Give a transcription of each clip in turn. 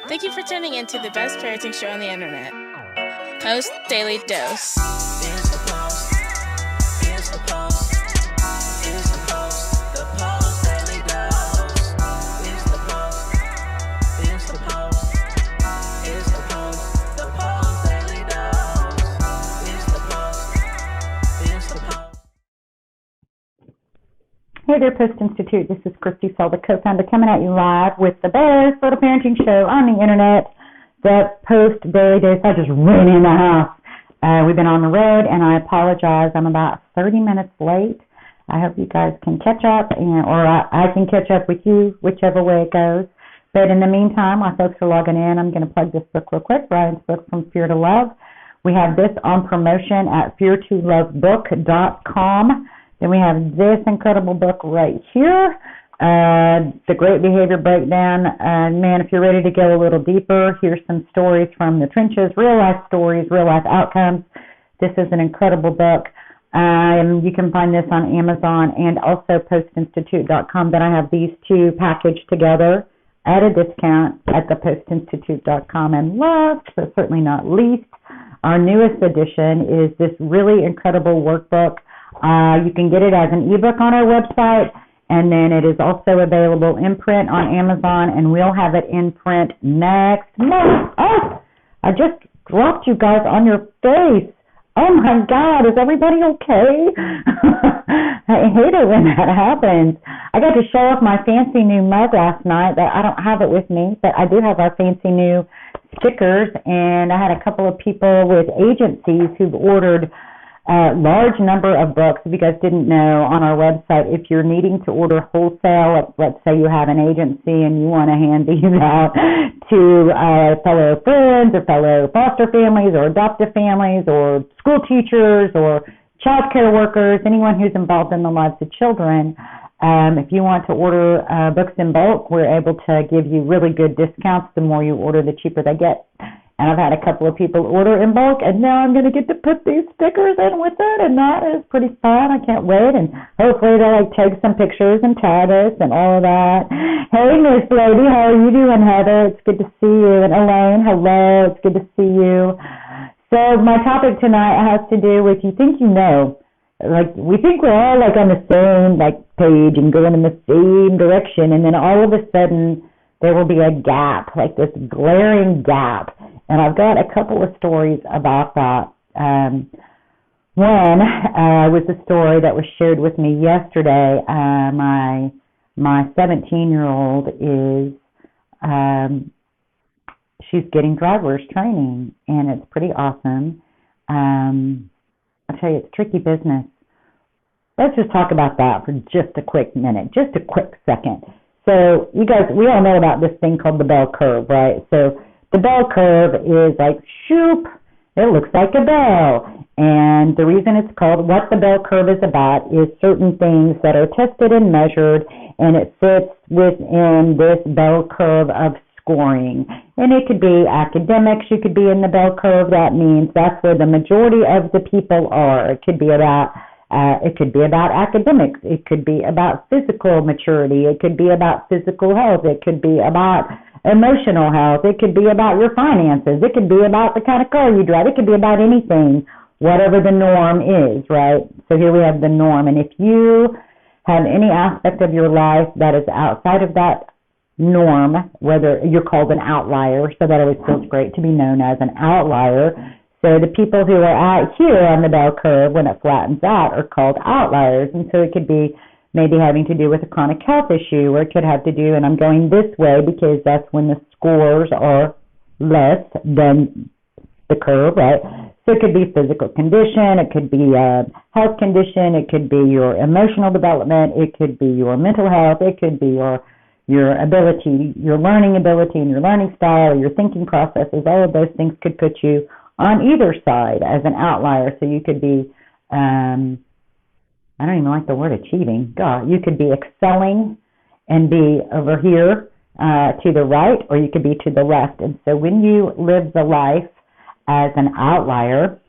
Thank you for tuning in to the best parenting show on the internet, Post Daily Dose. It's the Post. It's the Post. It's the Post. The Post Daily Dose. It's the Post. It's the Post. It's the Post. The Post Daily Dose. It's the Post. It's the Post. Hey there, Post+Institute. This is Kristi, Saul, the co-founder, coming at you live with the best little parenting show on the internet, the Post Daily Dose. I just ran in the house. We've been on the road, and I apologize. I'm about 30 minutes late. I hope you guys can catch up, or I can catch up with you, whichever way it goes. But in the meantime, while folks are logging in, I'm going to plug this book real quick, Brian's book, From Fear to Love. We have this on promotion at feartolovebook.com. Then we have this incredible book right here, The Great Behavior Breakdown. Man, if you're ready to go a little deeper, here's some stories from the trenches, real-life stories, real-life outcomes. This is an incredible book. You can find this on Amazon and also postinstitute.com. Then I have these two packaged together at a discount at the postinstitute.com. And last, but certainly not least, our newest edition is this really incredible workbook. You can get it as an ebook on our website, and then it is also available in print on Amazon, and we'll have it in print next month. Oh, I just dropped you guys on your face. Oh my God, is everybody okay? I hate it when that happens. I got to show off my fancy new mug last night, but I don't have it with me, but I do have our fancy new stickers, and I had a couple of people with agencies who've ordered a large number of books. If you guys didn't know, on our website, if you're needing to order wholesale, let's say you have an agency and you want to hand these out to fellow friends or fellow foster families or adoptive families or school teachers or child care workers, anyone who's involved in the lives of children, if you want to order books in bulk, we're able to give you really good discounts. The more you order, the cheaper they get. And I've had a couple of people order in bulk, and now I'm going to get to put these stickers in with it, and that is pretty fun. I can't wait, and hopefully they'll take some pictures and tag us and all of that. Hey, Miss Lady, how are you doing, Heather? It's good to see you. And Elaine, hello, it's good to see you. So my topic tonight has to do with you think you know. Like, we think we're all like on the same page and going in the same direction, and then all of a sudden there will be a gap, like this glaring gap. And I've got a couple of stories about that. One was a story that was shared with me yesterday. My 17-year-old is, she's getting driver's training, and it's pretty awesome. I'll tell you, it's tricky business. Let's just talk about that for just a quick minute, just a quick second. So you guys, we all know about this thing called the bell curve, right? So the bell curve is like, shoop, it looks like a bell. And the reason it's called, what the bell curve is about, is certain things that are tested and measured, and it fits within this bell curve of scoring. And it could be academics, you could be in the bell curve. That means that's where the majority of the people are. It could be about academics. It could be about physical maturity. It could be about physical health. It could be about emotional health. It could be about your finances. It could be about the kind of car you drive. It could be about anything, whatever the norm is, right? So here we have the norm. And if you have any aspect of your life that is outside of that norm, whether you're called an outlier, so that always feels great to be known as an outlier. So the people who are out here on the bell curve, when it flattens out, are called outliers. And so it could be maybe having to do with a chronic health issue, or it could have to do, and I'm going this way because that's when the scores are less than the curve, right? So it could be physical condition, it could be a health condition, it could be your emotional development, it could be your mental health, it could be your ability, your learning ability and your learning style, your thinking processes. All of those things could put you on either side as an outlier. So you could be, I don't even like the word achieving. God, you could be excelling and be over here to the right, or you could be to the left. And so when you live the life as an outlier,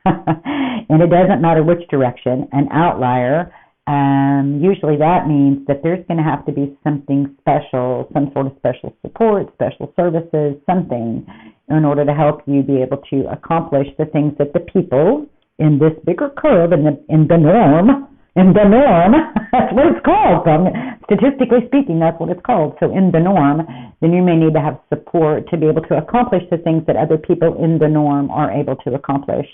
and it doesn't matter which direction, an outlier, Usually that means that there's going to have to be something special, some sort of special support, special services, something in order to help you be able to accomplish the things that the people in this bigger curve, in the norm, that's what it's called. Statistically speaking, that's what it's called. So in the norm, then you may need to have support to be able to accomplish the things that other people in the norm are able to accomplish.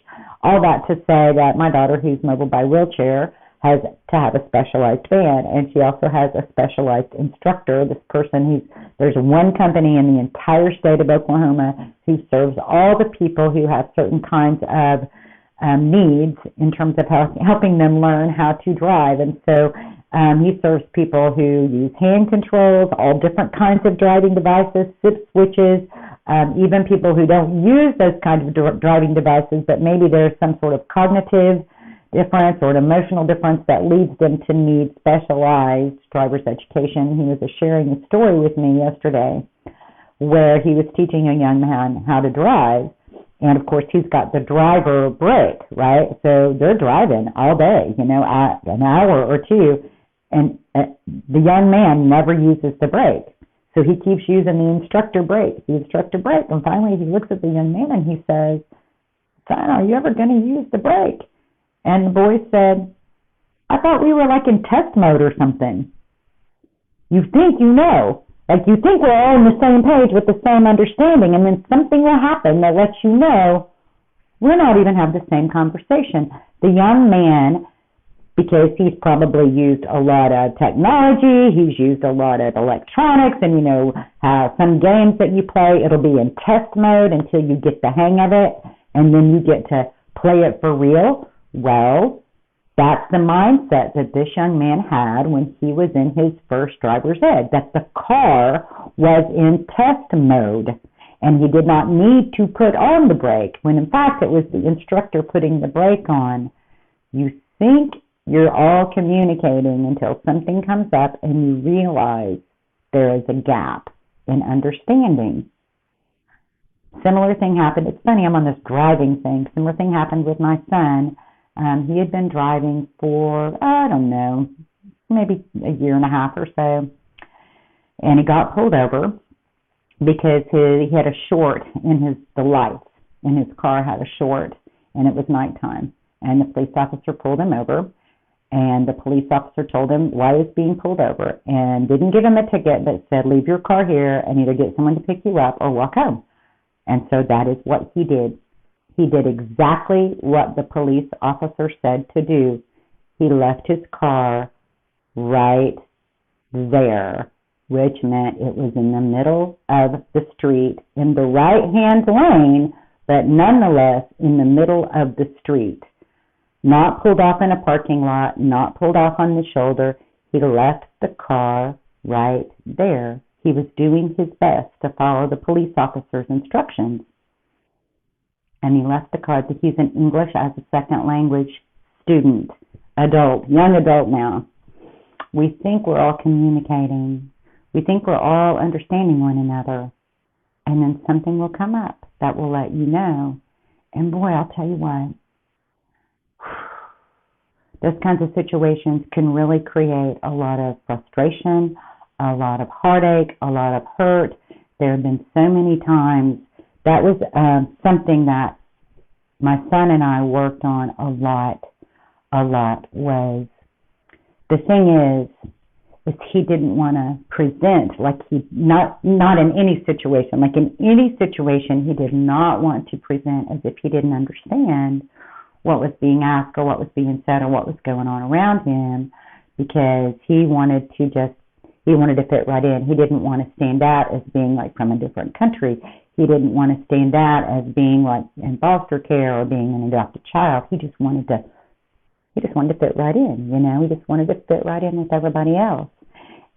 All that to say that my daughter, who's mobile by wheelchair, has to have a specialized van, and she also has a specialized instructor. This person there's one company in the entire state of Oklahoma who serves all the people who have certain kinds of needs in terms of helping them learn how to drive. And so he serves people who use hand controls, all different kinds of driving devices, SIP switches, even people who don't use those kinds of driving devices, but maybe there's some sort of cognitive difference or an emotional difference that leads them to need specialized driver's education. He was sharing a story with me yesterday where he was teaching a young man how to drive. And, of course, he's got the driver brake, right? So they're driving all day, an hour or two, and the young man never uses the brake. So he keeps using the instructor brake, and finally he looks at the young man and he says, "Son, are you ever going to use the brake?" And the boy said, "I thought we were like in test mode or something." You think you know. Like you think we're all on the same page with the same understanding, and then something will happen that lets you know we're not even having the same conversation. The young man, because he's probably used a lot of technology, he's used a lot of electronics, and some games that you play, it'll be in test mode until you get the hang of it, and then you get to play it for real. Well, that's the mindset that this young man had when he was in his first driver's ed, that the car was in test mode and he did not need to put on the brake, when in fact it was the instructor putting the brake on. You think you're all communicating until something comes up and you realize there is a gap in understanding. Similar thing happened. It's funny, I'm on this driving thing. Similar thing happened with my son. He had been driving for, maybe a year and a half or so. And he got pulled over because he had a short in the lights in his car had a short, and it was nighttime. And the police officer pulled him over, and the police officer told him why he was being pulled over and didn't give him a ticket, but said, "Leave your car here and either get someone to pick you up or walk home." And so that is what he did. He did exactly what the police officer said to do. He left his car right there, which meant it was in the middle of the street, in the right-hand lane, but nonetheless in the middle of the street. Not pulled off in a parking lot, not pulled off on the shoulder. He left the car right there. He was doing his best to follow the police officer's instructions. And he left the car. He's an English as a second language student, young adult now. We think we're all communicating. We think we're all understanding one another. And then something will come up that will let you know. And boy, I'll tell you what, those kinds of situations can really create a lot of frustration, a lot of heartache, a lot of hurt. There have been so many times. That was something that my son and I worked on a lot was, the thing is he didn't want to present like not in any situation. Like in any situation, he did not want to present as if he didn't understand what was being asked or what was being said or what was going on around him, because he wanted to fit right in. He didn't want to stand out as being like from a different country. He didn't want to stand out as being like in foster care or being an adopted child. He just wanted to fit right in, He just wanted to fit right in with everybody else.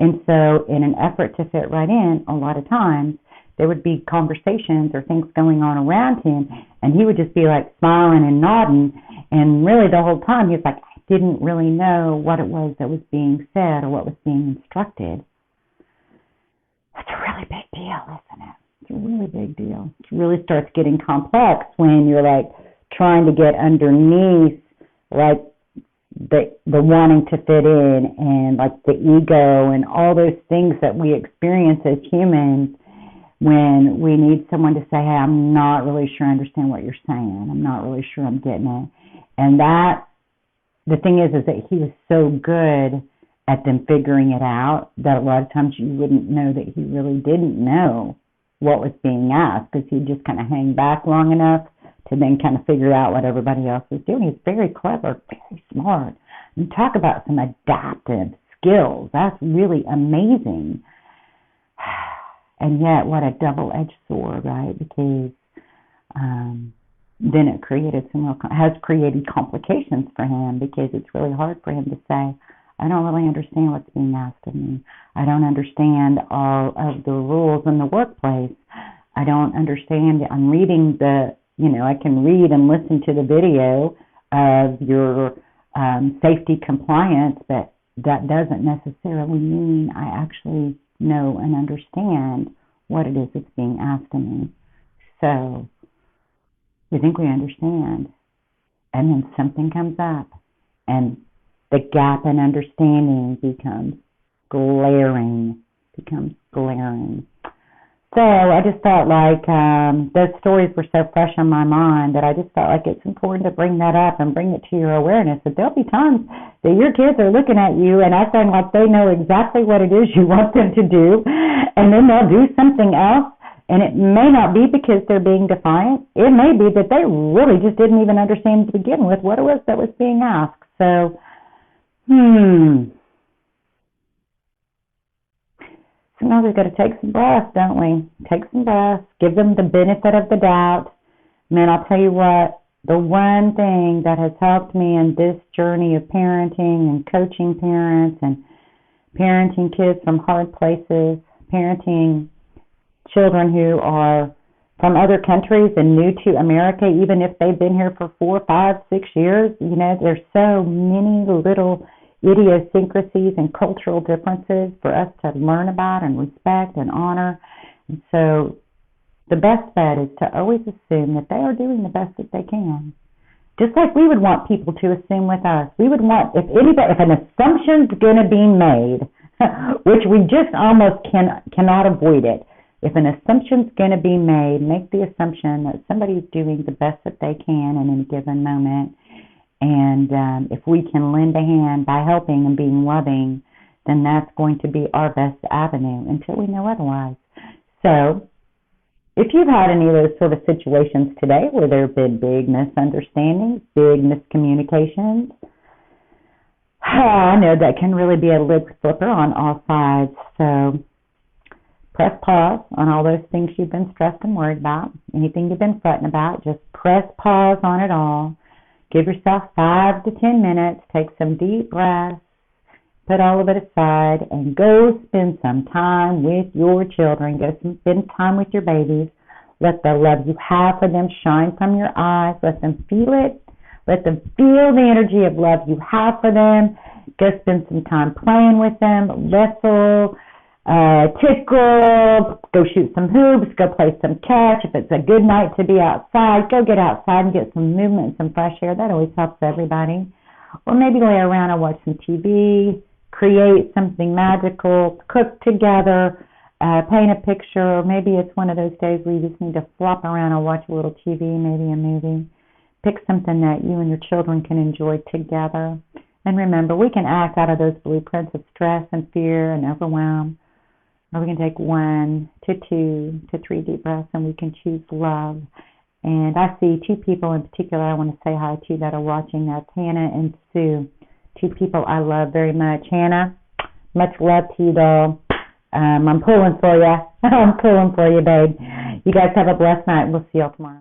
And so in an effort to fit right in, a lot of times there would be conversations or things going on around him, and he would just be like smiling and nodding, and really the whole time he was like, I didn't really know what it was that was being said or what was being instructed. That's a really big deal, isn't it? It's a really big deal. It really starts getting complex when you're like trying to get underneath like the wanting to fit in and like the ego and all those things that we experience as humans when we need someone to say, hey, I'm not really sure I understand what you're saying. I'm not really sure I'm getting it. And that, the thing is that he was so good at them figuring it out that a lot of times you wouldn't know that he really didn't know what was being asked, because he'd just kind of hang back long enough to then kind of figure out what everybody else was doing. He's very clever, very smart. And talk about some adaptive skills. That's really amazing. And yet, what a double-edged sword, right? Because then it created has created complications for him, because it's really hard for him to say, I don't really understand what's being asked of me. I don't understand all of the rules in the workplace. I don't understand. I'm reading I can read and listen to the video of your safety compliance, but that doesn't necessarily mean I actually know and understand what it is that's being asked of me. So we think we understand, and then something comes up, and the gap in understanding becomes glaring. So I just felt like those stories were so fresh on my mind that I just felt like it's important to bring that up and bring it to your awareness, that there'll be times that your kids are looking at you and acting like they know exactly what it is you want them to do, and then they'll do something else, and it may not be because they're being defiant. It may be that they really just didn't even understand to begin with what it was that was being asked. So, sometimes we've got to take some breaths, don't we? Take some breaths, give them the benefit of the doubt. Man, I'll tell you what, the one thing that has helped me in this journey of parenting and coaching parents and parenting kids from hard places, parenting children who are from other countries and new to America, even if they've been here for 4, 5, 6 years, there's so many little idiosyncrasies and cultural differences for us to learn about and respect and honor. And so the best bet is to always assume that they are doing the best that they can. Just like we would want people to assume with us. We would want, if an assumption's going to be made, which we just almost cannot avoid it, if an assumption's going to be made, make the assumption that somebody's doing the best that they can in any given moment. And if we can lend a hand by helping and being loving, then that's going to be our best avenue until we know otherwise. So if you've had any of those sort of situations today where there have been big misunderstandings, big miscommunications, I know that can really be a lid flipper on all sides. So press pause on all those things you've been stressed and worried about. Anything you've been fretting about, just press pause on it all. Give yourself 5 to 10 minutes. Take some deep breaths. Put all of it aside and go spend some time with your children. Go spend time with your babies. Let the love you have for them shine from your eyes. Let them feel it. Let them feel the energy of love you have for them. Go spend some time playing with them. Wrestle. Tickle, go shoot some hoops, go play some catch. If it's a good night to be outside, go get outside and get some movement and some fresh air. That always helps everybody. Or maybe lay around and watch some TV, create something magical, cook together, paint a picture, or maybe it's one of those days where you just need to flop around and watch a little TV, maybe a movie. Pick something that you and your children can enjoy together. And remember, we can act out of those blueprints of stress and fear and overwhelm. Or we can take 1 to 2 to 3 deep breaths, and we can choose love. And I see 2 people in particular I want to say hi to that are watching. That's Hannah and Sue, 2 people I love very much. Hannah, much love to you, doll. I'm pulling for you. I'm pulling for you, babe. You guys have a blessed night. We'll see y'all tomorrow.